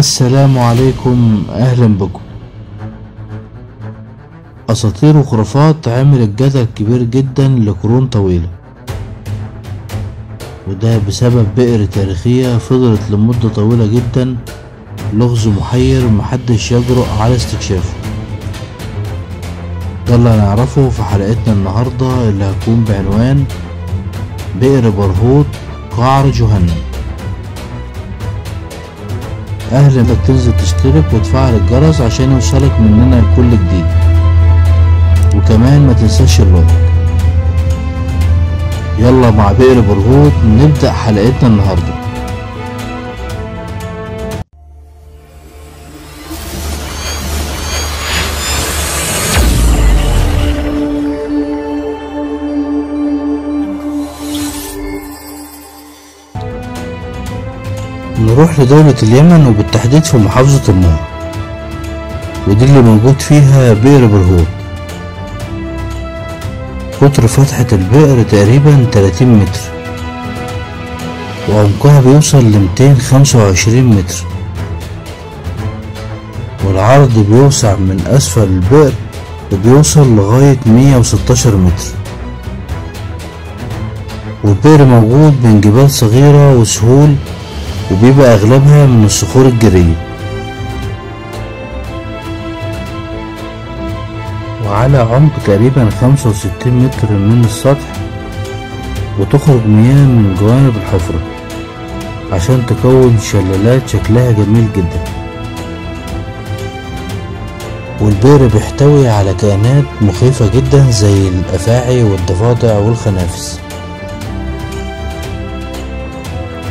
السلام عليكم، اهلا بكم. اساطير وخرافات عملت جدل كبير جدا لقرون طويلة، وده بسبب بئر تاريخية فضلت لمدة طويلة جدا لغز محير محدش يجرؤ على استكشافه. ده اللي هنعرفه في حلقتنا النهاردة اللي هتكون بعنوان بئر برهوت قعر جهنم. اهلا بك، تنزل تشترك وتفعل الجرس عشان يوصلك مننا كل جديد، وكمان ما تنساش اللايك. يلا مع بئر برهوت نبدأ حلقتنا النهارده. نروح لدولة اليمن وبالتحديد في محافظة النار، ودي اللي موجود فيها بئر برهوت. قطر فتحة البئر تقريبا 30 متر، وعمقها بيوصل ل225 متر، والعرض بيوسع من أسفل البئر وبيوصل لغاية 116 متر. والبئر موجود بين جبال صغيرة وسهول، وبيبقى أغلبها من الصخور الجيرية، وعلى عمق تقريبا 65 متر من السطح، وتخرج مياه من جوانب الحفرة عشان تكون شلالات شكلها جميل جدا. والبئر بيحتوي على كائنات مخيفة جدا زي الأفاعي والضفادع والخنافس.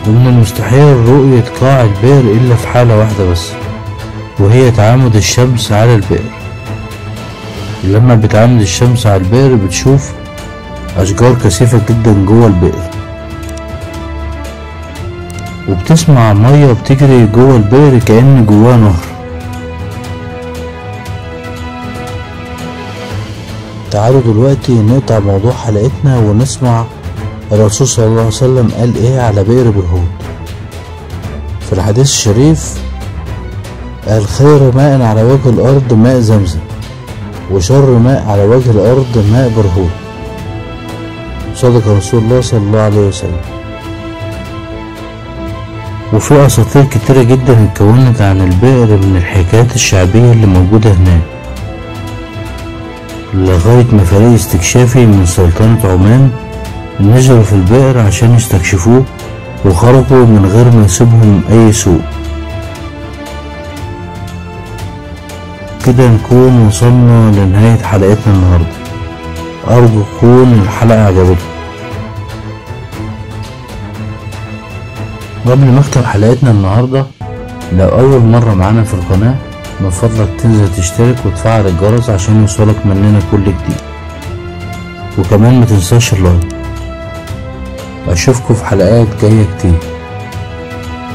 ومن المستحيل رؤية قاع البئر إلا في حالة واحدة بس، وهي تعامد الشمس على البئر. لما بتعامد الشمس على البئر بتشوف أشجار كثيفة جدا جوه البئر، وبتسمع مية بتجري جوه البئر كأن جواه نهر. تعالوا دلوقتي نقطع موضوع حلقتنا ونسمع الرسول صلى الله عليه وسلم قال ايه على بئر برهوت. في الحديث الشريف قال: خير ماء على وجه الارض ماء زمزم، وشر ماء على وجه الارض ماء برهوت. صدق رسول الله صلى الله عليه وسلم. وفي اساطير كتيرة جدا اتكونت عن البئر من الحكايات الشعبية اللي موجودة هناك، لغاية ما فريق استكشافي من سلطنة عمان نزلوا في البئر عشان يستكشفوه، وخرجوا من غير ما يسيبهم اي سوء. كده نكون وصلنا لنهاية حلقتنا النهاردة. ارجو تكون الحلقة عجبتكم. قبل ما اختم حلقتنا النهاردة، لو اول مرة معانا في القناة من فضلك تنزل تشترك وتفعل الجرس عشان يوصلك مننا كل جديد، وكمان ما تنساش اللايك. اشوفكم في حلقات جاية كتير.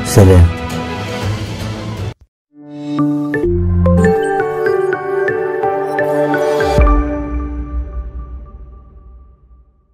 سلام.